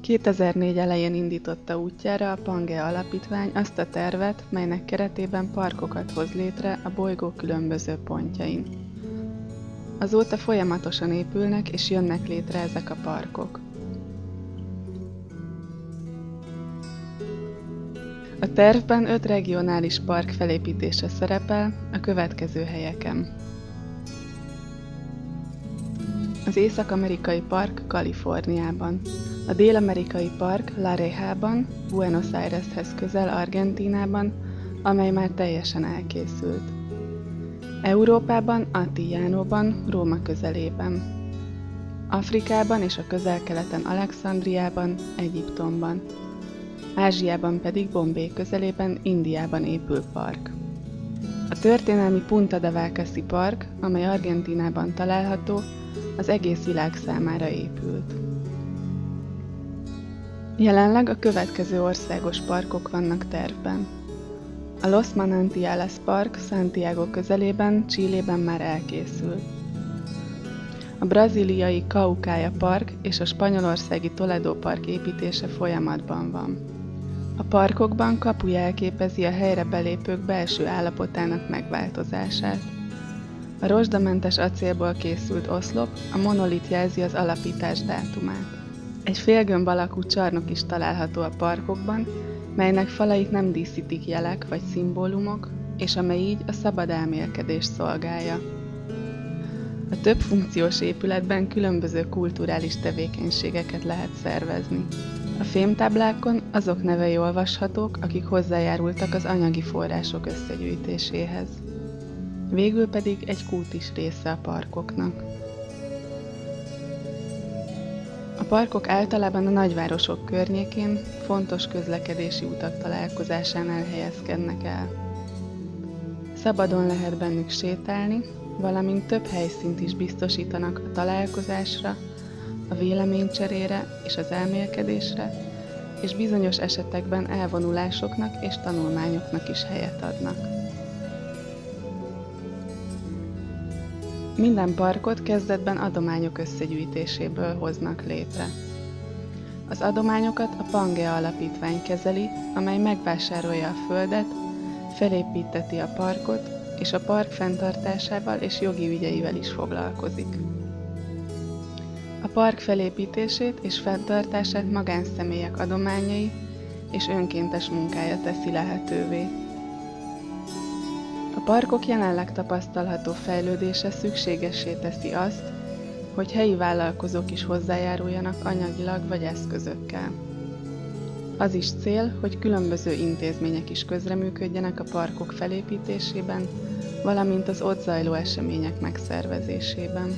2004 elején indította útjára a Pangea Alapítvány azt a tervet, melynek keretében parkokat hoz létre a bolygó különböző pontjain. Azóta folyamatosan épülnek és jönnek létre ezek a parkok. A tervben 5 regionális park felépítése szerepel a következő helyeken. Az Észak-amerikai park Kaliforniában, a Dél-amerikai park La Rejában, Buenos Aireshez közel Argentínában, amely már teljesen elkészült. Európában, Attigliánóban, Róma közelében. Afrikában és a Közel-Keleten Alexandriában, Egyiptomban. Ázsiában pedig Bombay közelében, Indiában épül park. A történelmi Punta de Valcasi park, amely Argentínában található, az egész világ számára épült. Jelenleg a következő országos parkok vannak tervben. A Los Manantiales Park Santiago közelében, Chilében már elkészült. A brazíliai Caucaia Park és a spanyolországi Toledo Park építése folyamatban van. A parkokban kapu jelképezi a helyre belépők belső állapotának megváltozását. A rozsdamentes acélból készült oszlop, a monolit jelzi az alapítás dátumát. Egy félgömb alakú csarnok is található a parkokban, melynek falait nem díszítik jelek vagy szimbólumok, és amely így a szabad elmélkedést szolgálja. A több funkciós épületben különböző kulturális tevékenységeket lehet szervezni. A fémtáblákon azok nevei olvashatók, akik hozzájárultak az anyagi források összegyűjtéséhez. Végül pedig egy kút is része a parkoknak. A parkok általában a nagyvárosok környékén, fontos közlekedési utak találkozásánál helyezkednek el. Szabadon lehet bennük sétálni, valamint több helyszínt is biztosítanak a találkozásra, a véleménycserére és az elmélkedésre, és bizonyos esetekben elvonulásoknak és tanulmányoknak is helyet adnak. Minden parkot kezdetben adományok összegyűjtéséből hoznak létre. Az adományokat a Pangea Alapítvány kezeli, amely megvásárolja a földet, felépítteti a parkot, és a park fenntartásával és jogi ügyeivel is foglalkozik. A park felépítését és fenntartását magánszemélyek adományai és önkéntes munkája teszi lehetővé. A parkok jelenleg tapasztalható fejlődése szükségessé teszi azt, hogy helyi vállalkozók is hozzájáruljanak anyagilag vagy eszközökkel. Az is cél, hogy különböző intézmények is közreműködjenek a parkok felépítésében, valamint az ott zajló események megszervezésében.